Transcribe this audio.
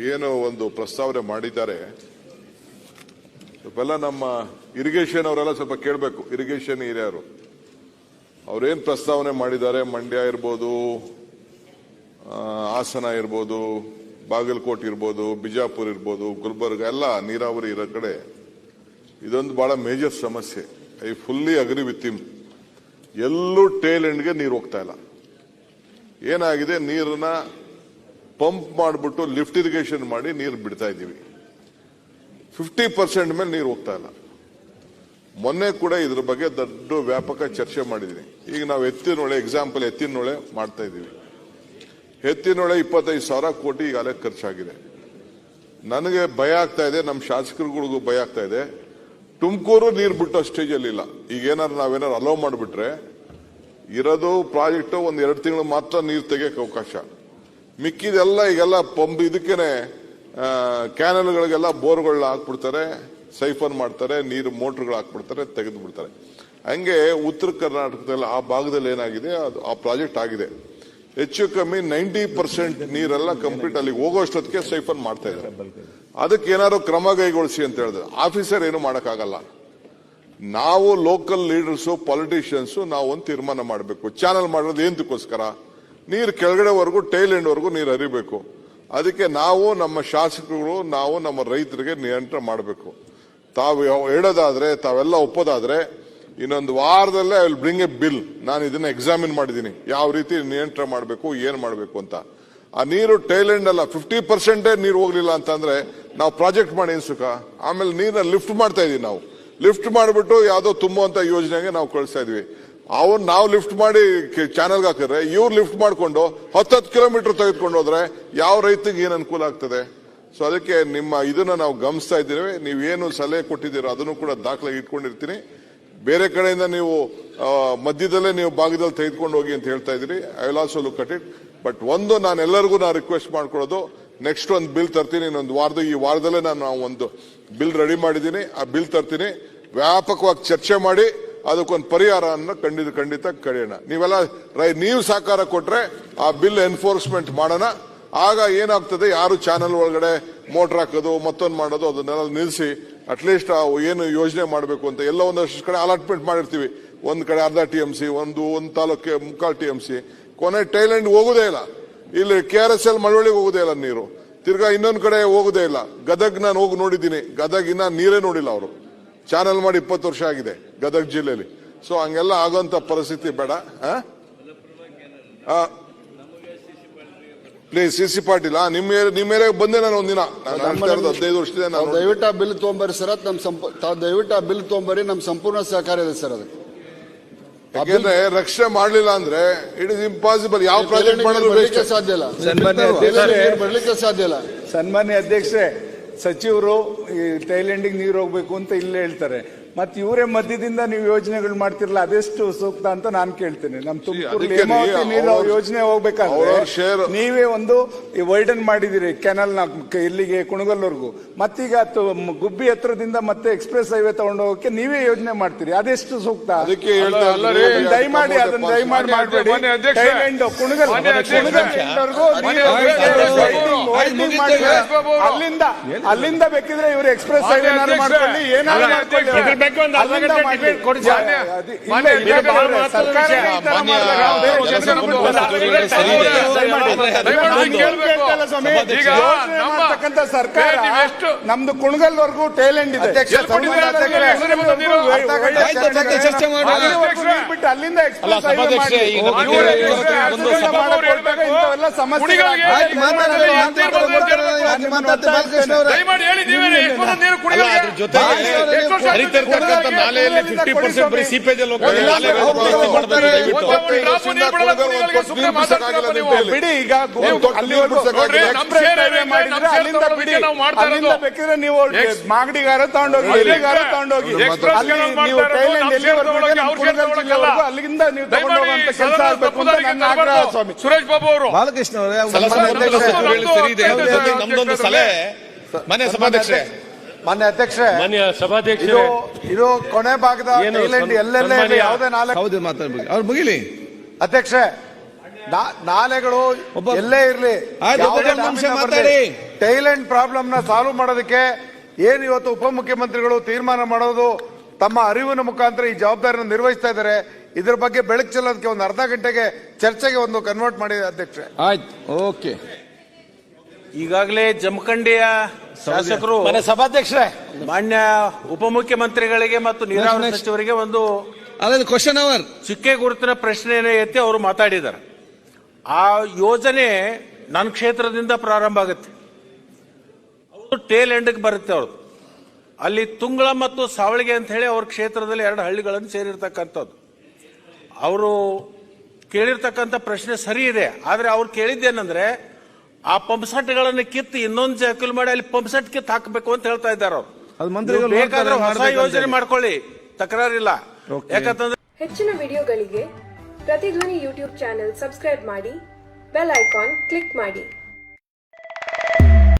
ಏನು ಒಂದು ಪ್ರಸ್ತಾವನೆ ಮಾಡಿದ್ದಾರೆ, ಸ್ವಲ್ಪ ನಮ್ಮ ಇರಿಗೇಷನ್ ಅವರೆಲ್ಲ ಸ್ವಲ್ಪ ಕೇಳಬೇಕು. ಇರಿಗೇಷನ್ ಹಿರಿಯರು ಅವ್ರೇನ್ ಪ್ರಸ್ತಾವನೆ ಮಾಡಿದ್ದಾರೆ, ಮಂಡ್ಯ ಇರ್ಬೋದು, ಹಾಸನ ಇರ್ಬೋದು, ಬಾಗಲಕೋಟೆ ಇರ್ಬೋದು, ಬಿಜಾಪುರ ಇರ್ಬೋದು, ಗುಲ್ಬರ್ಗ ಎಲ್ಲ ನೀರಾವರಿ ಇರೋ ಕಡೆ ಇದೊಂದು ಬಹಳ ಮೇಜರ್ ಸಮಸ್ಯೆ. I fully agree with him. ಎಲ್ಲೂ ಟೇಲ್ ಎಂಡ್ಗೆ ನೀರು ಹೋಗ್ತಾ ಇಲ್ಲ. ಏನಾಗಿದೆ, ನೀರನ್ನ ಪಂಪ್ ಮಾಡಿಬಿಟ್ಟು ಲಿಫ್ಟ್ ಇರಿಗೇಷನ್ ಮಾಡಿ ನೀರು ಬಿಡ್ತಾ ಇದ್ದೀವಿ. 50% ಮೇಲೆ ನೀರು ಹೋಗ್ತಾ ಇಲ್ಲ. ಮೊನ್ನೆ ಕೂಡ ಇದ್ರ ಬಗ್ಗೆ ದೊಡ್ಡ ವ್ಯಾಪಕ ಚರ್ಚೆ ಮಾಡಿದೀನಿ. ಈಗ ನಾವು ಎತ್ತಿನೊಳೆ ಎಕ್ಸಾಂಪಲ್, ಎತ್ತಿನೊಳೆ ಮಾಡ್ತಾ ಇದ್ದೀವಿ. ಎತ್ತಿನೊಳೆ 25,000 ಕೋಟಿ ಈಗಾಗಲೇ ಖರ್ಚಾಗಿದೆ. ನನಗೆ ಭಯ ಆಗ್ತಾ ಇದೆ, ನಮ್ಮ ಶಾಸಕರುಗಳಿಗೂ ಭಯ ಆಗ್ತಾ ಇದೆ. ತುಮಕೂರು ನೀರು ಬಿಟ್ಟೋ ಸ್ಟೇಜಲ್ಲಿ ಇಲ್ಲ. ಈಗ ನಾವೇನಾರು ಅಲೋ ಮಾಡಿಬಿಟ್ರೆ ಇರೋದು ಪ್ರಾಜೆಕ್ಟ್ ಒಂದು 2 ತಿಂಗಳು ಮಾತ್ರ ನೀರು ತೆಗಿಯಕ್ಕೆ ಅವಕಾಶ. ಮಿಕ್ಕಿದೆಲ್ಲ ಈಗೆಲ್ಲ ಪಂಪ್ ಇದಕ್ಕೇನೆ ಕ್ಯಾನಲ್ಗಳಿಗೆಲ್ಲ ಬೋರ್ಗಳನ್ನ ಹಾಕ್ಬಿಡ್ತಾರೆ, ಸೈಫನ್ ಮಾಡ್ತಾರೆ, ನೀರು ಮೋಟರ್ಗಳು ಹಾಕ್ಬಿಡ್ತಾರೆ, ತೆಗೆದು ಬಿಡ್ತಾರೆ. ಹಂಗೆ ಉತ್ತರ ಕರ್ನಾಟಕದಲ್ಲಿ ಆ ಭಾಗದಲ್ಲಿ ಏನಾಗಿದೆ, ಅದು ಆ ಪ್ರಾಜೆಕ್ಟ್ ಆಗಿದೆ. ಹೆಚ್ಚು ಕಮ್ಮಿ 90% ನೀರೆಲ್ಲ ಕಂಪ್ಲೀಟ್ ಅಲ್ಲಿಗೆ ಹೋಗೋಷ್ಟೊತ್ತಿಗೆ ಸೈಫನ್ ಮಾಡ್ತಾ ಇದ್ದಾರೆ. ಅದಕ್ಕೆ ಏನಾದ್ರು ಕ್ರಮ ಕೈಗೊಳಿಸಿ ಅಂತ ಹೇಳಿದ್ರೆ ಆಫೀಸರ್ ಏನು ಮಾಡೋಕ್ಕಾಗಲ್ಲ. ನಾವು ಲೋಕಲ್ ಲೀಡರ್ಸು, ಪಾಲಿಟಿಷಿಯನ್ಸು ನಾವು ಒಂದು ತೀರ್ಮಾನ ಮಾಡಬೇಕು. ಚಾನಲ್ ಮಾಡೋದು ಏನಕ್ಕೋಸ್ಕರ, ನೀರು ಕೆಳಗಡೆವರೆಗೂ ಟೈಲ್ ಎಂಡ್ ವರೆಗೂ ನೀರು ಹರಿಬೇಕು. ಅದಕ್ಕೆ ನಾವು ನಮ್ಮ ಶಾಸಕರು, ನಾವು ನಮ್ಮ ರೈತರಿಗೆ ನಿಯಂತ್ರಣ ಮಾಡಬೇಕು. ತಾವು ಹೇಳೋದಾದ್ರೆ, ತಾವೆಲ್ಲ ಒಪ್ಪೋದಾದ್ರೆ ಇನ್ನೊಂದು ವಾರದಲ್ಲೇ I will bring a bill. ನಾನು ಇದನ್ನ ಎಕ್ಸಾಮಿನ್ ಮಾಡಿದ್ದೀನಿ, ಯಾವ ರೀತಿ ನಿಯಂತ್ರಣ ಮಾಡಬೇಕು, ಏನ್ ಮಾಡಬೇಕು ಅಂತ. ಆ ನೀರು ಟೈಲ್ ಎಂಡ್ ಅಲ್ಲ, 50% ನೀರು ಹೋಗ್ಲಿಲ್ಲ ಅಂತಂದ್ರೆ ನಾವು ಪ್ರಾಜೆಕ್ಟ್ ಮಾಡಿ ಏನ್ ಸುಖ. ಆಮೇಲೆ ನೀರನ್ನ ಲಿಫ್ಟ್ ಮಾಡ್ತಾ ಇದೀವಿ. ನಾವು ಲಿಫ್ಟ್ ಮಾಡಿಬಿಟ್ಟು ಯಾವ್ದೋ ತುಂಬುವಂತ ಯೋಜನೆಗೆ ನಾವು ಕಳಿಸ್ತಾ ಇದೀವಿ. ನಾವು ಲಿಫ್ಟ್ ಮಾಡಿ ಚಾನಲ್ಗೆ ಹಾಕಿದ್ರೆ ಇವ್ರು ಲಿಫ್ಟ್ ಮಾಡ್ಕೊಂಡು 10 ಕಿಲೋಮೀಟರ್ ತೆಗೆದುಕೊಂಡು ಹೋದ್ರೆ ಯಾವ ರೈತರಿಗೆ ಏನ್ ಅನುಕೂಲ ಆಗ್ತದೆ? ಸೊ ಅದಕ್ಕೆ ನಿಮ್ಮ ಇದನ್ನ ನಾವು ಗಮನಿಸ್ತಾ ಇದ್ದೀವಿ. ನೀವೇನು ಸಲಹೆ ಕೊಟ್ಟಿದ್ದೀರೋ ಅದನ್ನು ಕೂಡ ದಾಖಲೆ ಇಟ್ಕೊಂಡಿರ್ತೀನಿ. ಬೇರೆ ಕಡೆಯಿಂದ ನೀವು ಮಧ್ಯದಲ್ಲೇ ನೀವು ಭಾಗದಲ್ಲಿ ತೆಗೆದುಕೊಂಡು ಹೋಗಿ ಅಂತ ಹೇಳ್ತಾ ಇದ್ದೀರಿ. I will also look at it. But ಒಂದು ನಾನು ಎಲ್ಲರಿಗೂ ರಿಕ್ವೆಸ್ಟ್ ಮಾಡ್ಕೊಳ್ಳೋದು, ನೆಕ್ಸ್ಟ್ ಒಂದು ಬಿಲ್ ತರ್ತೀನಿ ಇನ್ನೊಂದು ಈ ವಾರದಲ್ಲೇ ನಾನು ಒಂದು ಬಿಲ್ ರೆಡಿ ಮಾಡಿದ್ದೀನಿ. ಆ ಬಿಲ್ ತರ್ತೀನಿ, ವ್ಯಾಪಕವಾಗಿ ಚರ್ಚೆ ಮಾಡಿ ಅದಕ್ಕೊಂದು ಪರಿಹಾರವನ್ನು ಖಂಡಿತ ಕಳೆಯೋಣ. ನೀವೆಲ್ಲ ನೀವು ಸಹಕಾರ ಕೊಟ್ರೆ ಆ ಬಿಲ್ ಎನ್ಫೋರ್ಸ್ಮೆಂಟ್ ಮಾಡೋಣ. ಆಗ ಏನಾಗ್ತದೆ, ಯಾರು ಚಾನಲ್ ಒಳಗಡೆ ಮೋಟರ್ ಹಾಕೋದು ಮತ್ತೊಂದು ಮಾಡೋದು ಅದನ್ನೆಲ್ಲ ನಿಲ್ಲಿಸಿ ಅಟ್ಲೀಸ್ಟ್ ಏನು ಯೋಜನೆ ಮಾಡಬೇಕು ಅಂತ ಎಲ್ಲ ಒಂದಷ್ಟು ಕಡೆ ಅಲಾಟ್ಮೆಂಟ್ ಮಾಡಿರ್ತೀವಿ. ಒಂದ್ ಕಡೆ ಅರ್ಧ TMC, ಒಂದು ತಾಲೂಕಿಗೆ 3/4 TMC, ಕೊನೆ ಟೈಲೆಂಡ್ ಹೋಗುದೇ ಇಲ್ಲ. ಇಲ್ಲಿ KRSL ಮಳವಳ್ಳಿಗೆ ಹೋಗುದೇ ಇಲ್ಲ ನೀರು. ತಿರ್ಗಾ ಇನ್ನೊಂದ್ ಕಡೆ ಹೋಗುದೇ ಇಲ್ಲ. ಗದಗ್ ನಾನು ಹೋಗಿ ನೋಡಿದ್ದೀನಿ. ಗದಗ್ ಇನ್ನ ನೀರೇ ನೋಡಿಲ್ಲ ಅವರು. ಚಾನಲ್ ಮಾಡಿ 20 ವರ್ಷ ಆಗಿದೆ ಗದಗ ಜಿಲ್ಲೆಯಲ್ಲಿ. ಸೊ ಹಂಗೆಲ್ಲ ಆಗೋಂತ ಪರಿಸ್ಥಿತಿ ಬೇಡ. ಪ್ಲೀಸ್ CC ಪಾಟೀಲ್, ನಿಮ್ಮ ಏರಿಯಾಗೆ ಬಂದೆ ನಾನು ಒಂದಿನ. 15 ವರ್ಷದಿಂದ ನಾನು ದಯವಿಟ್ಟು ಆ ಬಿಲ್ ತೊಗೊಂಬರಿ ಸರ್. ದಯವಿಟ್ಟು ಆ ಬಿಲ್ ತೊಗೊಂಬರಿ, ನಮ್ ಸಂಪೂರ್ಣ ಸಹಕಾರ ಇದೆ ಸರ್. ಅದಕ್ಕೆ ಯಾಕೆಂದ್ರೆ ರಕ್ಷಣೆ ಮಾಡ್ಲಿಲ್ಲ ಅಂದ್ರೆ ಇಟ್ ಇಸ್ ಇಂಪಾಸಿಬಲ್. ಯಾವ ಪ್ರಾಜೆಕ್ಟ್ ಮಾಡಲು ಸಾಧ್ಯ ಇಲ್ಲ, ಬರ್ಲಿಕ್ಕೆ ಸಾಧ್ಯ ಇಲ್ಲ. ಸನ್ಮಾನ್ಯ ಅಧ್ಯಕ್ಷರೇ, ಸಚಿವರು ಥೈಲ್ಯಾಂಡಿಗೆ ನೀರು ಹೋಗ್ಬೇಕು ಅಂತ ಇಲ್ಲೇ ಹೇಳ್ತಾರೆ. ಮತ್ತೆ ಇವರೇ ಮಧ್ಯದಿಂದ ನೀವು ಯೋಜನೆಗಳು ಮಾಡ್ತಿರಲ್ಲ, ಅದೆಷ್ಟು ಸೂಕ್ತ ಅಂತ ನಾನು ಕೇಳ್ತೇನೆ. ನಮ್ ತುಮಕೂರು ನೀರು ಯೋಜನೆ ಹೋಗ್ಬೇಕಾದ್ರೆ ನೀವೇ ಒಂದು ವೈಡನ್ ಮಾಡಿದಿರಿ ಕೆನಲ್ ನ ಇಲ್ಲಿಗೆ ಕುಣಗಲ್ವರೆಗೂ. ಮತ್ತೀಗ ಗುಬ್ಬಿ ಹತ್ರದಿಂದ ಮತ್ತೆ ಎಕ್ಸ್ಪ್ರೆಸ್ ಹೈವೇ ತಗೊಂಡು ಹೋಗಕ್ಕೆ ನೀವೇ ಯೋಜನೆ ಮಾಡ್ತೀರಿ, ಅದೆಷ್ಟು ಸೂಕ್ತ? ದಯಮಾಡಿ ಅದನ್ನ ದಯಮಾಡಿ ಮಾಡಬೇಡಿ. ಥೈಲ್ಯಾಂಡ್ ಕುಣಗಲ್ ಅಲ್ಲಿಂದ ಬೇಕಿದ್ರೆ ಇವರು ಎಕ್ಸ್ಪ್ರೆಸ್ ಹೈವೇ ಮಾಡ್ಕೊಳ್ಳಿ, ಏನಾದ್ರು ಮಾಡ್ಕೊಳ್ಳಿ. ಸರ್ಕಾರ ನಮ್ದು ಕುಣಗಲ್ವರೆಗೂ ಟೈಲೆಂಡ್ ಇದೆ. ಅಲ್ಲಿಂದ ನಾಲೆಯಲ್ಲಿ 50% ಬರೀ ಸೀಪೇಜ್ ಅಲ್ಲಿ ಬಿಡಿ. ಈಗ ಬೇಕಿದ್ರೆ ನೀವು ಮಾಗಡಿಗಾರ ತಗೊಂಡೋಗಿ, ಎಲ್ಲಿಗಾರ ತಗೊಂಡೋಗಿ, ನೀವು ಟೈಲೆಂಡ್ ಅಲ್ಲಿಂದ ನೀವು ತಗೊಂಡೋಗುವಂತ ಕೆಲಸ ಆಗ್ಬೇಕು ಅಂತ ನನ್ನ ಆಗ್ರಹ. ಸ್ವಾಮಿ ಸುರೇಶ್ ಬಾಬು ಅವರು, ಬಾಲಕೃಷ್ಣ ಅವರೇ, ನಮ್ದೊಂದು ಸಲಹೆ ಮಾನ್ಯ ಸಭಾಧ್ಯಕ್ಷರೇ, ಮಾನ್ಯ ಅಧ್ಯಕ್ಷರೇ, ಇದು ಕೊನೆ ಭಾಗದ ಎಲ್ಲೆಲ್ಲ ಯಾವುದೇ ನಾಲ್ಕು ಮಾತಾಡ್ಬೇಕು ಅವ್ರು ಮುಗಿಲಿ. ಅಧ್ಯಕ್ಷರೇ, ನಾಲೆಗಳು ಎಲ್ಲೇ ಇರ್ಲಿ, ಆಯ್ತು, ಯಾವುದೇ ಒಂದು ನಿಮಿಷ ಡ್ಯಾಮಿಂದ ಮಾತಾಡಿ. ಬರ್ಲಿ, ಥೈಲ್ಯಾಂಡ್ ಪ್ರಾಬ್ಲಮ್ ನ ಸಾಲ್ವ್ ಮಾಡೋದಕ್ಕೆ ಏನು ಇವತ್ತು ಉಪಮುಖ್ಯಮಂತ್ರಿಗಳು ತೀರ್ಮಾನ ಮಾಡೋದು ತಮ್ಮ ಅರಿವಿನ ಮುಖಾಂತರ ಈ ಜವಾಬ್ದಾರಿಯನ್ನು ನಿರ್ವಹಿಸ್ತಾ ಇದ್ದಾರೆ. ಇದ್ರ ಬಗ್ಗೆ ಬೆಳಕು ಚೆಲ್ಲೋದಕ್ಕೆ ಒಂದು ಅರ್ಧ ಗಂಟೆಗೆ ಚರ್ಚೆಗೆ ಒಂದು ಕನ್ವರ್ಟ್ ಮಾಡಿದೆ ಅಧ್ಯಕ್ಷೆ. ಆಯ್ತು, ಓಕೆ. ಈಗಾಗಲೇ ಜಮಖಂಡಿಯ ಶಾಸಕರು ಸಭಾಧ್ಯಕ್ಷರೇ, ಮಾನ್ಯ ಉಪಮುಖ್ಯಮಂತ್ರಿಗಳಿಗೆ ಮತ್ತು ನೀರಾವರಿ Next. ಸಚಿವರಿಗೆ ಒಂದು ಅದೇ ಕ್ವಶನ್ ಅವರ್ ಚುಕ್ಕೆ ಗುರುತಿನ ಪ್ರಶ್ನೆಯನ್ನು ಎತ್ತಿ ಅವರು ಮಾತಾಡಿದ್ದಾರೆ. ಆ ಯೋಜನೆ ನನ್ನ ಕ್ಷೇತ್ರದಿಂದ ಪ್ರಾರಂಭ ಆಗುತ್ತೆ, ಅವರು ಟೇಲ್ ಎಂಡ್ಗೆ ಬರುತ್ತೆ. ಅವ್ರದ್ದು ಅಲ್ಲಿ ತುಂಗಳ ಮತ್ತು ಸಾವಳಿಗೆ ಅಂತ ಹೇಳಿ ಅವ್ರ ಕ್ಷೇತ್ರದಲ್ಲಿ 2 ಹಳ್ಳಿಗಳನ್ನು ಸೇರಿರ್ತಕ್ಕಂಥದ್ದು. ಅವರು ಕೇಳಿರ್ತಕ್ಕಂಥ ಪ್ರಶ್ನೆ ಸರಿ ಇದೆ, ಆದ್ರೆ ಅವ್ರು ಕೇಳಿದ್ದೇನೆಂದ್ರೆ ಆ ಪಂಪ್ಸೆಟ್ಗಳನ್ನು ಕಿತ್ತು ಇನ್ನೊಂದು ಜಾಕಲ್ ಮಾಡಿ ಅಲ್ಲಿ ಪಂಪ್ಸೆಟ್ ಕಿತ್ತು ಹಾಕಬೇಕು ಅಂತ ಹೇಳ್ತಾ ಇದ್ದಾರೆ ಅವರು. ನೀವು ಬೇಕಾದ್ರೆ ಹೊಸ ಯೋಜನೆ ಮಾಡ್ಕೊಳ್ಳಿ, ತಕರಾರಿಲ್ಲ. ಯಾಕಂತಂದ್ರೆ ಹೆಚ್ಚಿನ ವಿಡಿಯೋಗಳಿಗೆ ಪ್ರತಿಧ್ವನಿ ಯೂಟ್ಯೂಬ್ ಚಾನೆಲ್ ಸಬ್ಸ್ಕ್ರೈಬ್ ಮಾಡಿ, ಬೆಲ್ ಐಕಾನ್ ಕ್ಲಿಕ್ ಮಾಡಿ.